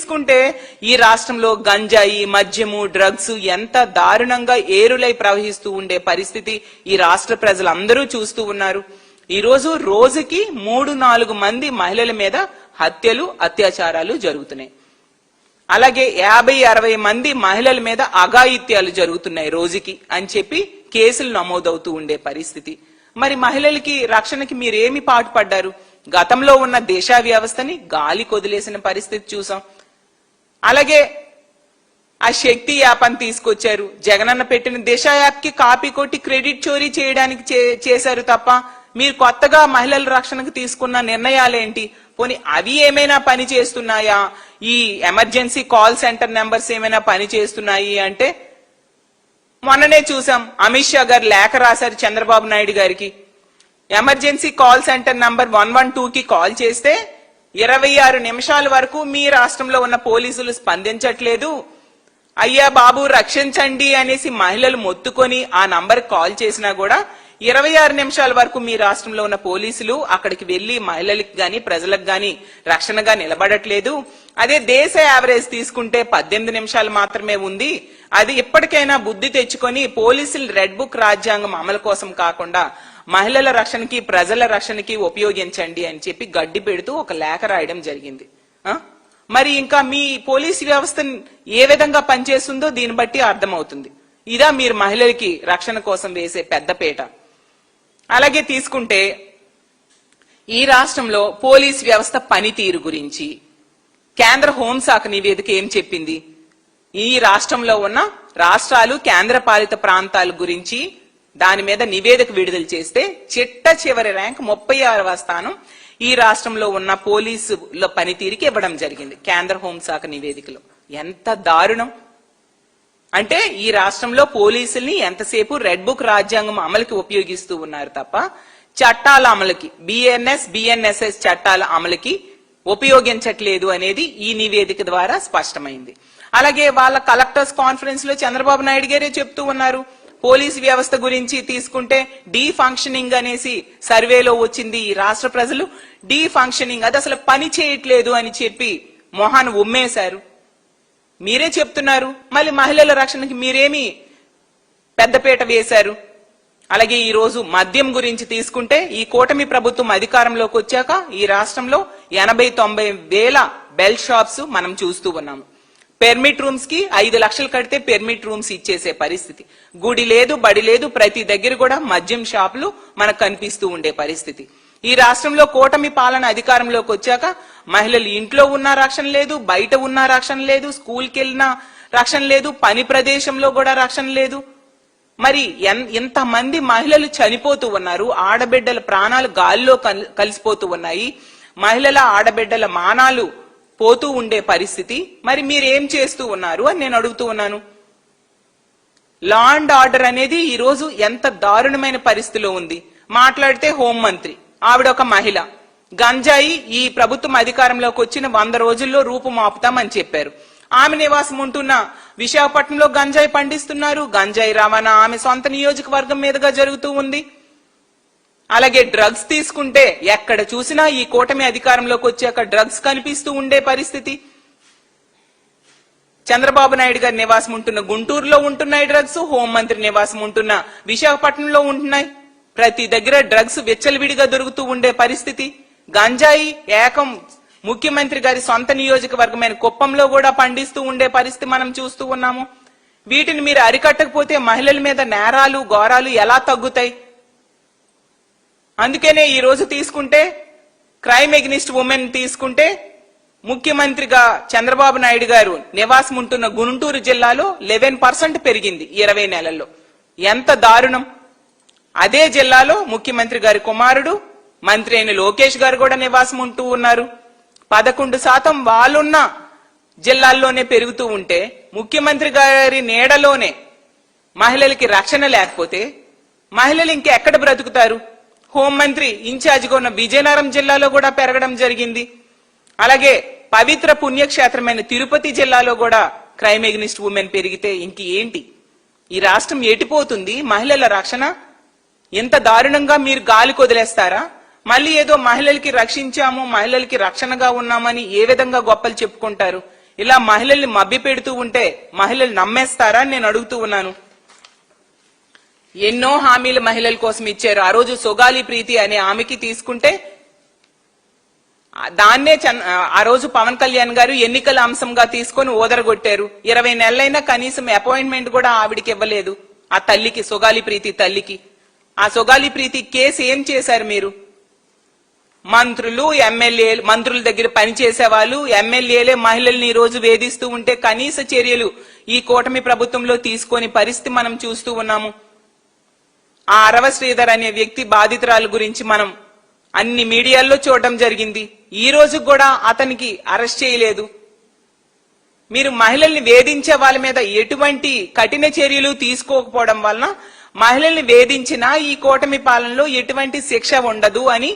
తీసుకుంటే ఈ రాష్ట్రంలో గంజాయి, మద్యము, డ్రగ్స్ ఎంత దారుణంగా ఏరులై ప్రవహిస్తూ ఉండే పరిస్థితి ఈ రాష్ట్ర ప్రజలందరూ చూస్తూ ఉన్నారు. ఈ రోజు రోజుకి 3-4 మంది మహిళల మీద హత్యలు, అత్యాచారాలు జరుగుతున్నాయి. అలాగే 50-60 మంది మహిళల మీద అఘాయిత్యాలు జరుగుతున్నాయి రోజుకి అని చెప్పి కేసులు నమోదవుతూ ఉండే పరిస్థితి. మరి మహిళలకి రక్షణకి మీరేమి పాటుపడ్డారు? గతంలో ఉన్న దిశ వ్యవస్థని గాలి కొదిలేసిన పరిస్థితి చూసాం. అలాగే ఆ శక్తి యాప్ అని తీసుకొచ్చారు. జగనన్న పెట్టిన దిశ యాప్ కి కాపీ కొట్టి క్రెడిట్ చోరీ చేయడానికి చేశారు తప్ప మీరు కొత్తగా మహిళల రక్షణకు తీసుకున్న నిర్ణయాలేంటి? పోనీ అవి ఏమైనా పని చేస్తున్నాయా? ఈ ఎమర్జెన్సీ కాల్ సెంటర్ నెంబర్స్ ఏమైనా పని చేస్తున్నాయి అంటే మొన్ననే చూసాం, అమిత్ షా గారు లేఖ రాశారు చంద్రబాబు నాయుడు గారికి. ఎమర్జెన్సీ కాల్ సెంటర్ నంబర్ 112కి కాల్ చేస్తే 26 నిమిషాల వరకు మీ రాష్ట్రంలో ఉన్న పోలీసులు స్పందించట్లేదు, అయ్యా బాబు రక్షించండి అనేసి మహిళలు మొత్తుకొని ఆ నంబర్ కాల్ చేసినా కూడా 26 నిమిషాల వరకు మీ రాష్ట్రంలో ఉన్న పోలీసులు అక్కడికి వెళ్లి మహిళలకు గాని ప్రజలకు గాని రక్షణగా నిలబడట్లేదు. అదే దేశ యావరేజ్ తీసుకుంటే 18 నిమిషాలు మాత్రమే ఉంది. అది ఇప్పటికైనా బుద్ధి తెచ్చుకొని పోలీసులు రెడ్ బుక్ రాజ్యాంగం అమలు కోసం కాకుండా మహిళల రక్షణకి ప్రజల రక్షణకి ఉపయోగించండి అని చెప్పి గడ్డి పెడుతూ ఒక లేఖ రాయడం జరిగింది. మరి ఇంకా మీ పోలీసు వ్యవస్థ ఏ విధంగా పనిచేస్తుందో దీన్ని బట్టి అర్థమవుతుంది. ఇదా మీరు మహిళలకి రక్షణ కోసం వేసే పెద్దపీట. అలాగే తీసుకుంటే ఈ రాష్ట్రంలో పోలీస్ వ్యవస్థ పనితీరు గురించి కేంద్ర హోంశాఖ నివేదిక ఏం చెప్పింది? ఈ రాష్ట్రంలో ఉన్న రాష్ట్రాలు, కేంద్ర పాలిత ప్రాంతాల గురించి దాని మీద నివేదిక విడుదల చేస్తే చిట్ట చివరి ర్యాంక్ 36వ స్థానం ఈ రాష్ట్రంలో ఉన్న పోలీసుల పనితీరుకి ఇవ్వడం జరిగింది కేంద్ర హోంశాఖ నివేదికలో. ఎంత దారుణం అంటే ఈ రాష్ట్రంలో పోలీసుల్ని ఎంతసేపు రెడ్ బుక్ రాజ్యాంగం అమలుకి ఉపయోగిస్తూ ఉన్నారు తప్ప చట్టాల అమలుకి, బిఎన్ఎస్ చట్టాల అమలుకి ఉపయోగించట్లేదు అనేది ఈ నివేదిక ద్వారా స్పష్టమైంది. అలాగే వాళ్ళ కలెక్టర్స్ కాన్ఫరెన్స్ లో చంద్రబాబు నాయుడు గారే చెప్తూ ఉన్నారు, పోలీసు వ్యవస్థ గురించి తీసుకుంటే డీ ఫంక్షనింగ్ అనేసి సర్వేలో వచ్చింది. ఈ రాష్ట్ర ప్రజలు డీ ఫంక్షనింగ్, అది అసలు పని చేయట్లేదు అని చెప్పి మొహాన్ని ఉమ్మేశారు. మీరే చెప్తున్నారు, మళ్ళీ మహిళల రక్షణకి మీరేమి పెద్దపీట వేశారు? అలాగే ఈ రోజు మద్యం గురించి తీసుకుంటే ఈ కూటమి ప్రభుత్వం అధికారంలోకి వచ్చాక ఈ రాష్ట్రంలో 80-90 వేల బెల్ షాప్స్ మనం చూస్తూ ఉన్నాము. పెర్మిట్ రూమ్స్ కి 5 లక్షలు కడితే పెర్మిట్ రూమ్స్ ఇచ్చేసే పరిస్థితి. గుడి లేదు, బడి లేదు, ప్రతి దగ్గర కూడా మద్యం షాపులు మనకు కనిపిస్తూ ఉండే పరిస్థితి. ఈ రాష్ట్రంలో కూటమి పాలన అధికారంలోకి వచ్చాక మహిళలు ఇంట్లో ఉన్న రక్షణ లేదు, బయట ఉన్న రక్షణ లేదు, స్కూల్కి వెళ్ళిన రక్షణ లేదు, పని ప్రదేశంలో కూడా రక్షణ లేదు. మరి ఇంతమంది మహిళలు చనిపోతూ ఉన్నారు, ఆడబిడ్డల ప్రాణాలు గాల్లో కలిసిపోతూ ఉన్నాయి, మహిళల ఆడబిడ్డల మానాలు పోతూ ఉండే పరిస్థితి. మరి మీరేం చేస్తూ ఉన్నారు అని నేను అడుగుతూ ఉన్నాను. లా అండ్ ఆర్డర్ అనేది ఈ రోజు ఎంత దారుణమైన పరిస్థితిలో ఉంది. మాట్లాడితే హోంమంత్రి, ఆవిడ ఒక మహిళ, గంజాయి ఈ ప్రభుత్వం అధికారంలోకి వచ్చిన 100 రోజుల్లో రూపుమాపుతామని చెప్పారు. ఆమె నివాసం ఉంటున్న విశాఖపట్నంలో గంజాయి పండిస్తున్నారు. గంజాయి రవాణా ఆమె సొంత నియోజకవర్గం మీదుగా జరుగుతూ ఉంది. అలాగే డ్రగ్స్ తీసుకుంటే ఎక్కడ చూసినా ఈ కూటమి అధికారంలోకి వచ్చాక డ్రగ్స్ కనిపిస్తూ ఉండే పరిస్థితి. చంద్రబాబు నాయుడు గారి నివాసం ఉంటున్న గుంటూరులో ఉంటున్నాయి డ్రగ్స్, హోంమంత్రి నివాసం ఉంటున్న విశాఖపట్నంలో ఉంటున్నాయి. ప్రతి దగ్గర డ్రగ్స్ విచ్చలవిడిగా దొరుకుతూ ఉండే పరిస్థితి. గంజాయి ఏకం ముఖ్యమంత్రి గారి సొంత నియోజకవర్గమైన కుప్పంలో కూడా పండిస్తూ ఉండే పరిస్థితి మనం చూస్తూ ఉన్నాము. వీటిని మీరు అరికట్టకపోతే మహిళల మీద నేరాలు, ఘోరాలు ఎలా తగ్గుతాయి? అందుకనే ఈ రోజు తీసుకుంటే క్రైమ్ ఎగ్నిస్ట్ ఉమెన్ తీసుకుంటే ముఖ్యమంత్రిగా చంద్రబాబు నాయుడు గారు నివాసం ఉంటున్న గుంటూరు జిల్లాలో 11% పెరిగింది 20 నెలల్లో. ఎంత దారుణం! అదే జిల్లాలో ముఖ్యమంత్రి గారి కుమారుడు మంత్రి అయిన లోకేష్ గారు కూడా నివాసం ఉంటూ ఉన్నారు. 11% వాళ్ళున్న జిల్లాల్లోనే పెరుగుతూ ఉంటే ముఖ్యమంత్రి గారి నీడలోనే మహిళలకి రక్షణ లేకపోతే మహిళలు ఇంకెక్కడ బ్రతుకుతారు? హోంమంత్రి ఇన్ఛార్జిగా ఉన్న విజయనగరం జిల్లాలో కూడా పెరగడం జరిగింది. అలాగే పవిత్ర పుణ్యక్షేత్రమైన తిరుపతి జిల్లాలో కూడా క్రైమ్ ఎగ్నిస్ట్ ఉమెన్ పెరిగితే ఇంక ఏంటి? ఈ రాష్ట్రం ఎటిపోతుంది? మహిళల రక్షణ ఎంత దారుణంగా మీరు గాలి కొదిలేస్తారా? మళ్ళీ ఏదో మహిళలకి రక్షించాము, మహిళలకి రక్షణగా ఉన్నామని ఏ విధంగా గొప్పలు చెప్పుకుంటారు? ఇలా మహిళల్ని మభ్య పెడుతూ ఉంటే మహిళలు నమ్మేస్తారా అని నేను అడుగుతూ ఉన్నాను. ఎన్నో హామీలు మహిళల కోసం ఇచ్చారు. ఆ రోజు సొగాలి ప్రీతి అనే ఆమెకి తీసుకుంటే దాన్నే ఆ రోజు పవన్ కళ్యాణ్ గారు ఎన్నికల అంశంగా తీసుకొని ఓదరగొట్టారు. 20 నెలలైనా కనీసం అపాయింట్మెంట్ కూడా ఆవిడికి ఇవ్వలేదు. ఆ తల్లికి, సొగాలి ప్రీతి తల్లికి. ఆ సొగాలి ప్రీతి కేసు ఏం చేశారు మీరు? మంత్రులు, ఎమ్మెల్యేలు, మంత్రుల దగ్గర పనిచేసే వాళ్ళు, ఎమ్మెల్యేలే మహిళల్ని ఈ రోజు వేధిస్తూ ఉంటే కనీస చర్యలు ఈ కూటమి ప్రభుత్వంలో తీసుకొని పరిస్థితి మనం చూస్తూ ఉన్నాము. ఆ అరవ శ్రీధర్ అనే వ్యక్తి బాధితురాల గురించి మనం అన్ని మీడియాల్లో చూడడం జరిగింది. ఈ రోజు కూడా అతనికి అరెస్ట్ చేయలేదు. మీరు మహిళల్ని వేధించే వాళ్ళ మీద ఎటువంటి కఠిన చర్యలు తీసుకోకపోవడం వలన మహిళల్ని వేధించినా ఈ కూటమి పాలనలో ఎటువంటి శిక్ష ఉండదు అని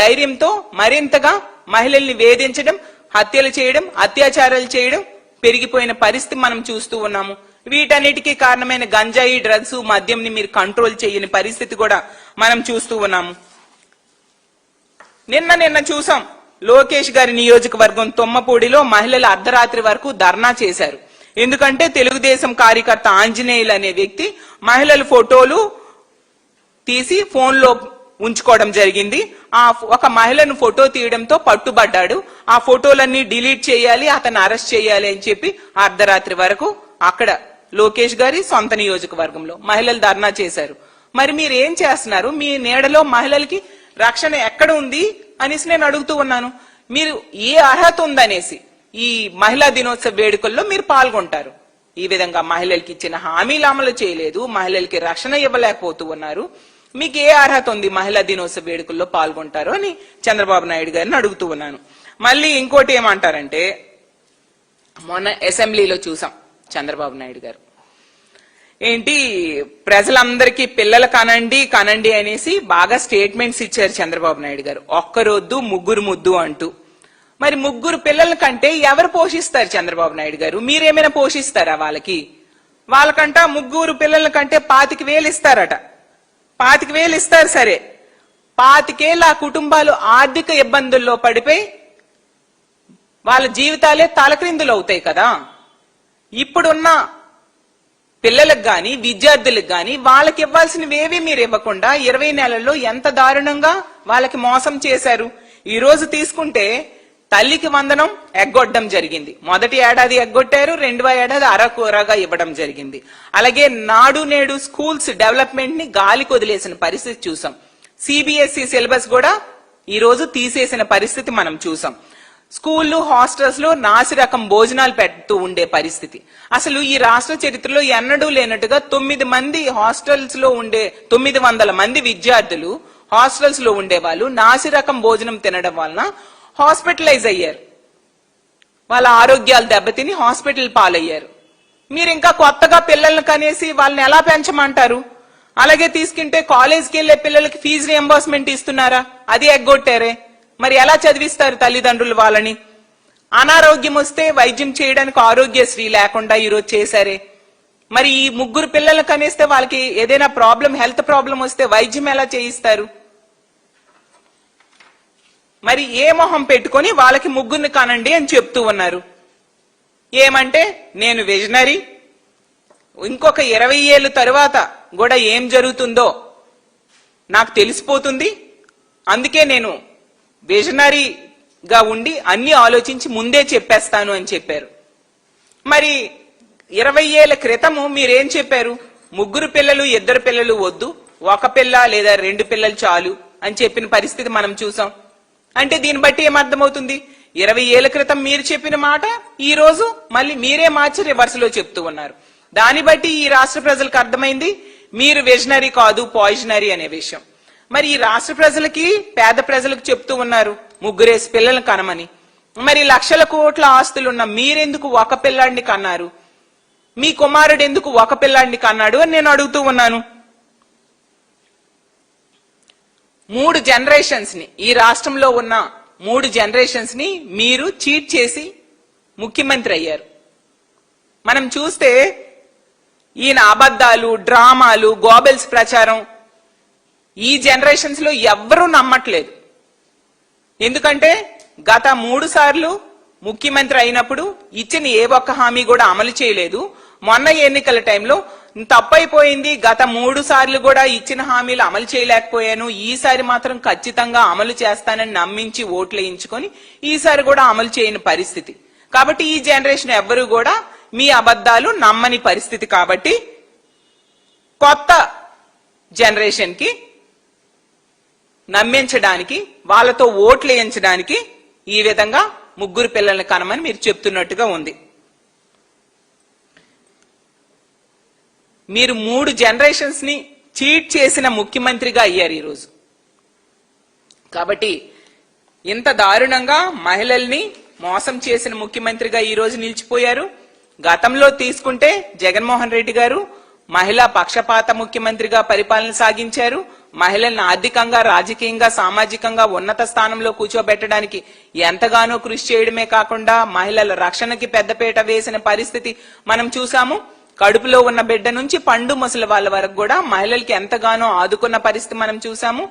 ధైర్యంతో మరింతగా మహిళల్ని వేధించడం, హత్యలు చేయడం, అత్యాచారాలు చేయడం పెరిగిపోయిన పరిస్థితి మనం చూస్తూ ఉన్నాము. వీటన్నిటికీ కారణమైన గంజాయి, డ్రగ్స్, మద్యంని మీరు కంట్రోల్ చేయని పరిస్థితి కూడా మనం చూస్తూ ఉన్నాము. నిన్న చూసాం, లోకేష్ గారి నియోజకవర్గం తుమ్మపూడిలో మహిళలు అర్ధరాత్రి వరకు ధర్నా చేశారు. ఎందుకంటే తెలుగుదేశం కార్యకర్త ఆంజనేయులు అనే వ్యక్తి మహిళల ఫోటోలు తీసి ఫోన్లో ఉంచుకోవడం జరిగింది. ఒక మహిళను ఫోటో తీయడంతో పట్టుబడ్డాడు. ఆ ఫోటోలన్నీ డిలీట్ చేయాలి, అతను అరెస్ట్ చేయాలి అని చెప్పి అర్ధరాత్రి వరకు అక్కడ లోకేష్ గారి సొంత నియోజకవర్గంలో మహిళలు ధర్నా చేశారు. మరి మీరు ఏం చేస్తున్నారు? మీ నీడలో మహిళలకి రక్షణ ఎక్కడ ఉంది అనేసి నేను అడుగుతూ ఉన్నాను. మీరు ఏ అర్హత ఉందనేసి ఈ మహిళా దినోత్సవ వేడుకల్లో మీరు పాల్గొంటారు. ఈ విధంగా మహిళలకి ఇచ్చిన హామీలు అమలు చేయలేదు, మహిళలకి రక్షణ ఇవ్వలేకపోతూ ఉన్నారు. మీకు ఏ అర్హత ఉంది మహిళా దినోత్సవ వేడుకల్లో పాల్గొంటారు అని చంద్రబాబు నాయుడు గారిని అడుగుతూ ఉన్నాను. మళ్ళీ ఇంకోటి ఏమంటారంటే, మొన్న అసెంబ్లీలో చూసాం చంద్రబాబు నాయుడు గారు ఏంటి ప్రజలందరికీ పిల్లలు కనండి అనేసి బాగా స్టేట్మెంట్స్ ఇచ్చారు చంద్రబాబు నాయుడు గారు. ఒక్కరొద్దు ముగ్గురు ముద్దు అంటూ. మరి ముగ్గురు పిల్లల కంటే ఎవరు పోషిస్తారు చంద్రబాబు నాయుడు గారు? మీరేమైనా పోషిస్తారా వాళ్ళకి? వాళ్ళకంట ముగ్గురు పిల్లల కంటే 25,000 ఇస్తారట. 25,000 ఇస్తారు, సరే. 25,000 ఆ కుటుంబాలు ఆర్థిక ఇబ్బందుల్లో పడిపోయి వాళ్ళ జీవితాలే తలక్రిందులు అవుతాయి కదా. ఇప్పుడున్న పిల్లలకు గాని, విద్యార్థులకు గాని వాళ్ళకి ఇవ్వాల్సినవేవి మీరు ఇవ్వకుండా 20 నెలల్లో ఎంత దారుణంగా వాళ్ళకి మోసం చేశారు. ఈ రోజు తీసుకుంటే తల్లికి వందనం ఎగ్గొట్టడం జరిగింది. మొదటి ఏడాది ఎగ్గొట్టారు, 2వ ఏడాది అరకొరగా ఇవ్వడం జరిగింది. అలాగే నాడు నేడు స్కూల్స్ డెవలప్మెంట్ ని గాలికి వదిలేసిన పరిస్థితి చూసాం. సిబిఎస్ఈ సిలబస్ కూడా ఈ రోజు తీసేసిన పరిస్థితి మనం చూసాం. స్కూళ్లు, హాస్టల్స్ లో నాసిరకం భోజనాలు పెడుతూ ఉండే పరిస్థితి. అసలు ఈ రాష్ట్ర చరిత్రలో ఎన్నడూ లేనట్టుగా 9 మంది హాస్టల్స్ లో ఉండే 900 మంది విద్యార్థులు హాస్టల్స్ లో ఉండేవాళ్ళు నాసిరకం భోజనం తినడం వలన హాస్పిటలైజ్ అయ్యారు. వాళ్ళ ఆరోగ్యాలు దెబ్బతిని హాస్పిటల్ పాలయ్యారు. మీరు ఇంకా కొత్తగా పిల్లల్ని కనేసి వాళ్ళని ఎలా పెంచమంటారు? అలాగే తీసుకుంటే కాలేజ్కి వెళ్లే పిల్లలకి ఫీజు రియంబర్స్మెంట్ ఇస్తున్నారా? అది ఎగ్గొట్టారే. మరి ఎలా చదివిస్తారు తల్లిదండ్రులు వాళ్ళని? అనారోగ్యం వస్తే వైద్యం చేయడానికి ఆరోగ్యశ్రీ లేకుండా ఈరోజు చేశారే. మరి ఈ ముగ్గురు పిల్లల్ని కనేస్తే వాళ్ళకి ఏదైనా ప్రాబ్లం, హెల్త్ ప్రాబ్లం వస్తే వైద్యం ఎలా చేయిస్తారు? మరి ఏ మొహం పెట్టుకొని వాళ్ళకి ముగ్గురిని కనండి అని చెప్తూ ఉన్నారు. ఏమంటే నేను విజనరీ, ఇంకొక 20 ఏళ్ళు తరువాత కూడా ఏం జరుగుతుందో నాకు తెలిసిపోతుంది, అందుకే నేను విజనరీగా ఉండి అన్ని ఆలోచించి ముందే చెప్పేస్తాను అని చెప్పారు. మరి 20 ఏళ్ల క్రితము మీరేం చెప్పారు? ముగ్గురు పిల్లలు, 2 పిల్లలు వద్దు, 1 పిల్ల లేదా 2 పిల్లలు చాలు అని చెప్పిన పరిస్థితి మనం చూసాం. అంటే దీన్ని బట్టి ఏమర్థమవుతుంది? 20 ఏళ్ల క్రితం మీరు చెప్పిన మాట ఈ రోజు మళ్ళీ మీరే మార్చి రివర్స్ లో చెప్తూ ఉన్నారు. దాన్ని బట్టి ఈ రాష్ట్ర ప్రజలకు అర్థమైంది మీరు విజనరీ కాదు, పాయిజనరీ అనే విషయం. మరి ఈ రాష్ట్ర ప్రజలకి, పేద ప్రజలకు చెప్తూ ఉన్నారు ముగ్గురేసి పిల్లలను కనమని. మరి లక్షల కోట్ల ఆస్తులున్న మీరెందుకు 1 పిల్లాడిని కన్నారు? మీ కుమారుడు ఎందుకు 1 పిల్లాడిని కన్నాడు అని నేను అడుగుతూ ఉన్నాను. 3 జనరేషన్స్ ని, ఈ రాష్ట్రంలో ఉన్న 3 జనరేషన్స్ ని మీరు చీట్ చేసి ముఖ్యమంత్రి అయ్యారు. మనం చూస్తే ఈయన అబద్ధాలు, డ్రామాలు, గోబెల్స్ ప్రచారం ఈ జనరేషన్స్ లో ఎవ్వరూ నమ్మట్లేదు. ఎందుకంటే గత 3 సార్లు ముఖ్యమంత్రి అయినప్పుడు ఇచ్చిన ఏ ఒక్క హామీ కూడా అమలు చేయలేదు. మొన్న ఎన్నికల టైంలో తప్పైపోయింది, గత 3 సార్లు కూడా ఇచ్చిన హామీలు అమలు చేయలేకపోయాను, ఈసారి మాత్రం ఖచ్చితంగా అమలు చేస్తానని నమ్మించి ఓట్లు వేయించుకొని ఈసారి కూడా అమలు చేయని పరిస్థితి. కాబట్టి ఈ జనరేషన్ ఎవ్వరూ కూడా మీ అబద్ధాలు నమ్మని పరిస్థితి. కాబట్టి కొత్త జనరేషన్ కి నమ్మించడానికి, వాళ్ళతో ఓట్లు వేయించడానికి ఈ విధంగా 3 పిల్లల్ని కనమని మీరు చెప్తున్నట్టుగా ఉంది. మీరు 3 జనరేషన్స్ ని చీట్ చేసిన ముఖ్యమంత్రిగా అయ్యారు ఈరోజు. కాబట్టి ఇంత దారుణంగా మహిళల్ని మోసం చేసిన ముఖ్యమంత్రిగా ఈ రోజు నిలిచిపోయారు. గతంలో తీసుకుంటే జగన్మోహన్ రెడ్డి గారు మహిళా పక్షపాత ముఖ్యమంత్రిగా పరిపాలన సాగించారు. మహిళలను ఆర్థికంగా, రాజకీయంగా, సామాజికంగా ఉన్నత స్థానంలో కూర్చోబెట్టడానికి ఎంతగానో కృషి చేయడమే కాకుండా మహిళల రక్షణకి పెద్దపీట వేసిన పరిస్థితి మనం చూసాము. కడుపులో ఉన్న బిడ్డ నుంచి పండు ముసలి వాళ్ళ వరకు కూడా మహిళలకి ఎంతగానో ఆదుకున్న పరిస్థితి మనం చూసాము.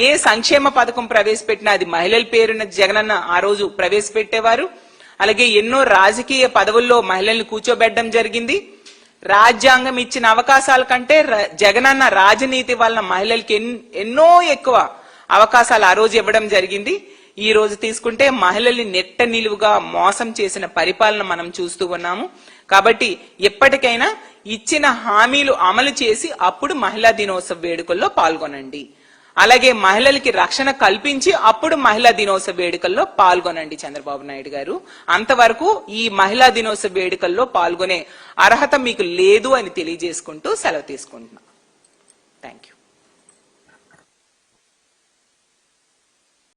ఏ సంక్షేమ పథకం ప్రవేశపెట్టినా అది మహిళల పేరున జగనన్న ఆ రోజు ప్రవేశపెట్టేవారు. అలాగే ఎన్నో రాజకీయ పదవుల్లో మహిళల్ని కూర్చోబెట్టడం జరిగింది. రాజ్యాంగం ఇచ్చిన అవకాశాల కంటే జగనన్న రాజనీతి వలన మహిళలకి ఎన్నో ఎక్కువ అవకాశాలు ఆ రోజు ఇవ్వడం జరిగింది. ఈ రోజు తీసుకుంటే మహిళల్ని నెట్ట నిలువుగా మోసం చేసిన పరిపాలన మనం చూస్తూ ఉన్నాము. కాబట్టి ఎప్పటికైనా ఇచ్చిన హామీలు అమలు చేసి అప్పుడు మహిళా దినోత్సవ వేడుకల్లో పాల్గొనండి. అలాగే మహిళలకి రక్షణ కల్పించి అప్పుడు మహిళా దినోత్సవ వేడుకల్లో పాల్గొనండి చంద్రబాబు నాయుడు గారు. అంతవరకు ఈ మహిళా దినోత్సవ వేడుకల్లో పాల్గొనే అర్హత మీకు లేదు అని తెలియజేసుకుంటూ సెలవు తీసుకుంటున్నా. Thank you.